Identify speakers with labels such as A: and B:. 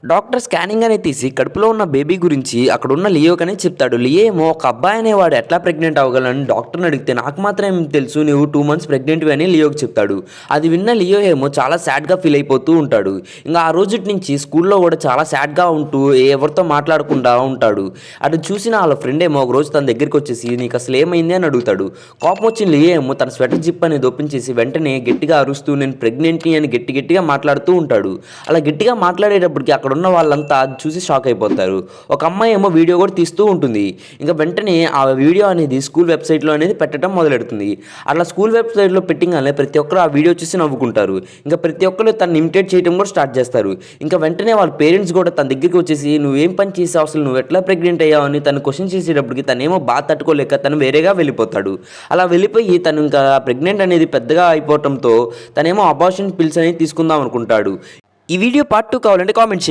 A: Doctor scanning అనేది తీసి కడుపులో ఉన్న బేబీ గురించి అక్కడ ఉన్న లియోకనే చెప్తాడు. లియో ఏమో ఒక అబ్బాయి అనేవాడు ఎట్లా ప్రెగ్నెంట్ అవ్వగలని డాక్టర్ని అడిగితే నాకు మాత్రం ఏం తెలుసు, నువ్వు 2 months ప్రెగ్నెంట్వి అని లియోకి చెప్తాడు. అది విన్న లియో ఏమో చాలా సాడ్గా ఫీల్ అయిపోతూ ఉంటాడు. ఇంకా ఆ రోజు నుంచి స్కూల్లో కూడా చాలా సాడ్గా ఉంటూ ఎవరితో మాట్లాడకుండా ఉంటాడు. అటు చూసిన వాళ్ళ ఫ్రెండ్ ఏమో ఒక రోజు తన దగ్గరికి వచ్చేసి నీకు అసలు ఏమైంది అని అడుగుతాడు. కోపం వచ్చిన లియో ఏమో తన స్వెటర్ జిప్ అనేది ఓపెన్ చేసి వెంటనే గట్టిగా అరుస్తూ నేను ప్రెగ్నెంట్ని అని గట్టిగా మాట్లాడుతూ ఉంటాడు. అలా గట్టిగా మాట్లాడేటప్పటికి అక్కడ ఉన్న వాళ్ళంతా అది చూసి షాక్ అయిపోతారు. ఒక అమ్మాయి ఏమో వీడియో కూడా తీస్తూ ఉంటుంది. ఇంకా వెంటనే ఆ వీడియో అనేది స్కూల్ వెబ్సైట్లో అనేది పెట్టడం మొదలెడుతుంది. అట్లా స్కూల్ వెబ్సైట్లో పెట్టింగానే ప్రతి ఒక్కరు ఆ వీడియో చూసి నవ్వుకుంటారు. ఇంకా ప్రతి ఒక్కరు తను ఇమిటేట్ చేయడం కూడా స్టార్ట్ చేస్తారు. ఇంకా వెంటనే వాళ్ళ పేరెంట్స్ కూడా తన దగ్గరికి వచ్చేసి నువ్వేం పని చేసావు, అసలు నువ్వు ఎట్లా ప్రెగ్నెంట్ అయ్యావు అని తను క్వశ్చన్ చేసేటప్పటికి తనేమో బాగా తట్టుకోలేక తను వేరేగా వెళ్ళిపోతాడు. అలా వెళ్ళిపోయి తను ఇంకా ప్రెగ్నెంట్ అనేది పెద్దగా అయిపోవడంతో తనేమో అబార్షన్ పిల్స్ అనేది తీసుకుందాం అనుకుంటాడు. ఈ వీడియో పార్ట్ 2 కావాలంటే కామెంట్ చేయండి.